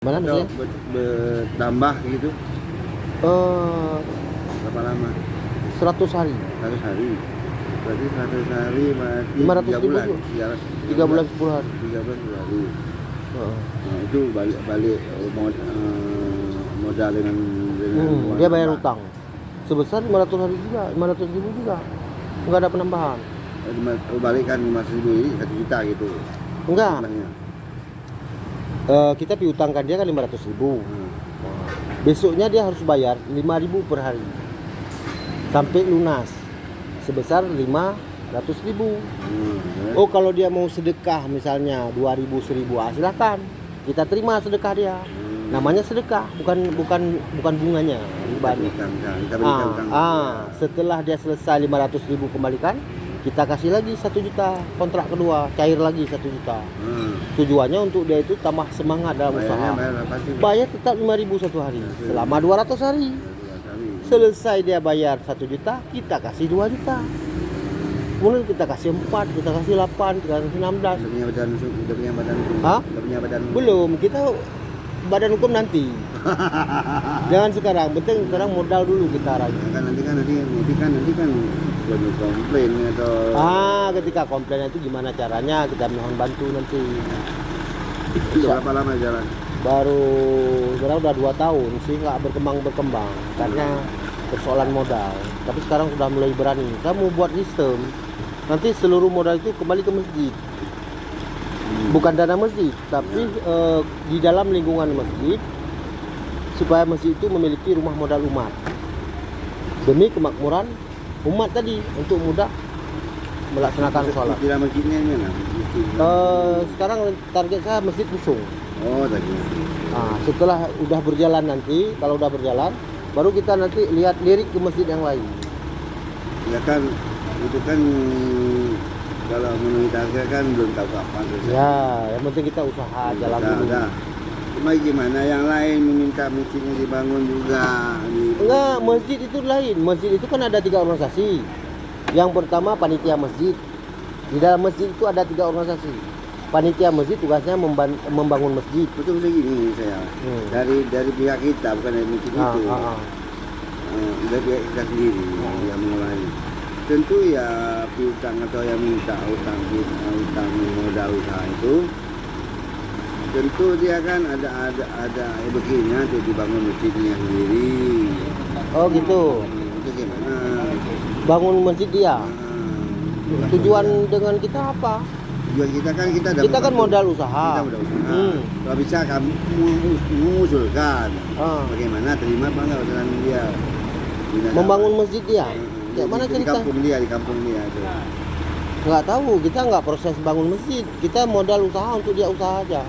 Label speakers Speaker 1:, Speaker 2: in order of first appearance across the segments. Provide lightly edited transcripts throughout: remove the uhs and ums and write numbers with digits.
Speaker 1: Mana
Speaker 2: atau
Speaker 1: maksudnya?
Speaker 2: bertambah gitu?
Speaker 1: Eh,
Speaker 2: Berapa lama?
Speaker 1: 100 hari.
Speaker 2: 100 hari. Berarti 100 hari berarti
Speaker 1: 500
Speaker 2: 3
Speaker 1: ribu
Speaker 2: bulan.
Speaker 1: juga.
Speaker 2: 3
Speaker 1: 3 bulan 10 hari.
Speaker 2: 3 bulan 10 hari.
Speaker 1: Heeh.
Speaker 2: Nah, itu balik modal dengan uang
Speaker 1: Dia bayar
Speaker 2: tambah.
Speaker 1: utang sebesar 500 hari juga, 500 ribu juga. Enggak ada penambahan.
Speaker 2: Balikkan 500.000 ini 1 juta gitu.
Speaker 1: Enggak.
Speaker 2: Jumlahnya.
Speaker 1: Kita piutangkan dia kan 500 ribu.
Speaker 2: Hmm.
Speaker 1: Nah, besoknya dia harus bayar 5.000 per hari sampai lunas sebesar 500 ribu. Oh, kalau dia mau sedekah misalnya 2.000 1.000, silakan. Kita terima sedekah dia. Namanya sedekah, bukan bunganya, ribanya.
Speaker 2: Kita berikan utang.
Speaker 1: Setelah dia selesai 500 ribu kembalikan, kita kasih lagi 1 juta kontrak kedua, cair lagi 1 juta. Tujuannya untuk dia itu tambah semangat dalam usaha. Bayar tetap 5.000 satu hari selama 200 hari. Selesai dia bayar 1 juta, kita kasih 2 juta. Kemudian kita kasih 4, kita kasih 8, kita kasih 16.
Speaker 2: Udah punya badan hukum.
Speaker 1: Hah?
Speaker 2: Udah punya badan hukum.
Speaker 1: Belum, kita badan hukum nanti. Jangan sekarang, penting sekarang modal dulu kita rayu.
Speaker 2: Nanti kan sudah komplain atau
Speaker 1: Ketika komplain itu gimana caranya kita mohon bantu nanti.
Speaker 2: itu berapa lama jalan?
Speaker 1: Baru udah 2 tahun sih nggak berkembang karena persoalan modal. Tapi sekarang sudah mulai berani. Saya mau buat sistem. Nanti seluruh modal itu kembali ke masjid. Bukan dana masjid, tapi di dalam lingkungan masjid supaya masjid itu memiliki rumah modal umat. Demi kemakmuran umat tadi untuk mudah melaksanakan sholat.
Speaker 2: Tidak masjidnya mana?
Speaker 1: Sekarang target saya masjid Pusung.
Speaker 2: Oh, tadi.
Speaker 1: Setelah udah berjalan nanti, kalau udah berjalan, baru kita nanti lirik ke masjid yang lain.
Speaker 2: Ya kan, itu kan kalau memenuhi target kan belum tahu kapan.
Speaker 1: Ya, yang penting kita usaha jalan dulu.
Speaker 2: Cuma gimana yang lain meminta masjidnya dibangun juga?
Speaker 1: Enggak, masjid itu lain. Masjid itu kan ada 3 organisasi. Yang pertama panitia masjid. Di dalam masjid itu ada 3 organisasi. Panitia masjid tugasnya membangun masjid.
Speaker 2: Betul begini saya. Dari pihak kita, bukan dari masjid itu. Dari pihak kita sendiri yang mengelola. Tentu ya piutang atau yang minta utang modal usaha itu, tentu dia kan ada begini untuk dibangun masjidnya sendiri.
Speaker 1: Oh gitu.
Speaker 2: Itu gimana?
Speaker 1: Bangun masjid dia. Tujuan dengan kita apa?
Speaker 2: Tujuan kita kan
Speaker 1: kita kan modal usaha.
Speaker 2: Kita modal usaha. Kalau bisa kami mengusulkan bagaimana terima apa enggak usulan dia.
Speaker 1: Membangun masjid dia. Kayak mana cerita?
Speaker 2: Di kampung dia itu.
Speaker 1: Nggak tahu, kita nggak proses bangun masjid. Kita modal usaha untuk dia usaha aja.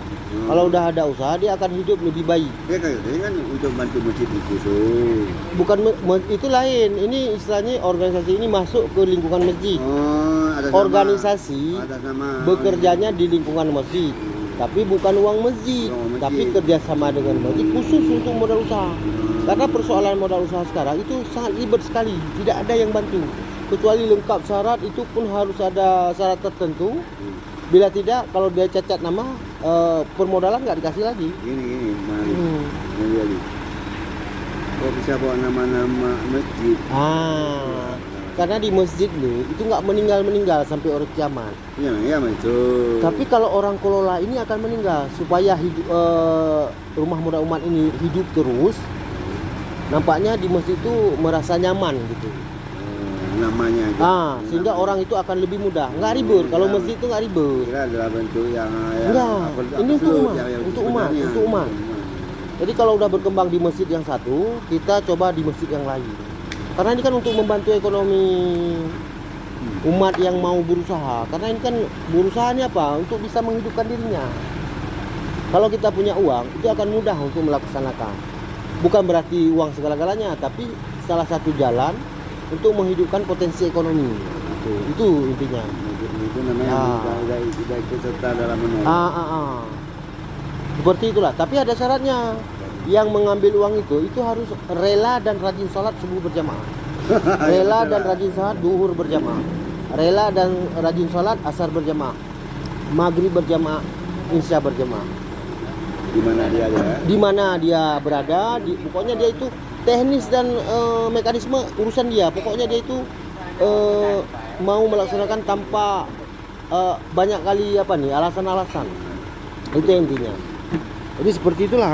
Speaker 1: Kalau udah ada usaha dia akan hidup lebih baik.
Speaker 2: Ya kan untuk bantu masjid itu.
Speaker 1: Bukan itu lain. Ini istilahnya organisasi ini masuk ke lingkungan masjid.
Speaker 2: Ada
Speaker 1: organisasi
Speaker 2: nama.
Speaker 1: Bekerjanya di lingkungan masjid. Tapi bukan uang masjid, tapi kerjasama dengan masjid khusus untuk modal usaha. Karena persoalan modal usaha sekarang itu sangat ribet sekali, tidak ada yang bantu. Kecuali lengkap syarat, itu pun harus ada syarat tertentu. Bila tidak, kalau dia cacat nama, permodalan nggak dikasih lagi.
Speaker 2: Ini kok bisa bawa nama-nama masjid?
Speaker 1: Karena di masjid nih itu nggak meninggal sampai orang kiamat.
Speaker 2: Iya betul.
Speaker 1: Tapi kalau orang kelola ini akan meninggal supaya hidup, rumah modal umat ini hidup terus. Nampaknya di masjid itu merasa nyaman gitu.
Speaker 2: Namanya.
Speaker 1: Sehingga orang itu akan lebih mudah. Nggak ribet. Kalau masjid itu nggak ribet.
Speaker 2: Kira adalah bentuk yang
Speaker 1: ini untuk umat. Jadi kalau udah berkembang di masjid yang satu, kita coba di masjid yang lain. Karena ini kan untuk membantu ekonomi umat yang mau berusaha. Karena ini kan berusaha ini apa? Untuk bisa menghidupkan dirinya. Kalau kita punya uang, itu akan mudah untuk melaksanakan. Bukan berarti uang segala-galanya, tapi salah satu jalan untuk menghidupkan potensi ekonomi. Itu intinya.
Speaker 2: Itu namanya udah ikut serta dalam menolak.
Speaker 1: Seperti itulah. Tapi ada syaratnya. Yang mengambil uang itu harus rela dan rajin sholat subuh berjamaah. Rela dan rajin sholat duhur berjamaah. Rela dan rajin sholat asar berjamaah. Maghrib berjamaah, isya berjamaah.
Speaker 2: di mana dia ada.
Speaker 1: Di mana dia berada, pokoknya dia itu teknis dan mekanisme urusan dia. Pokoknya dia itu mau melaksanakan tanpa banyak kali alasan-alasan. Itu intinya. Jadi seperti itulah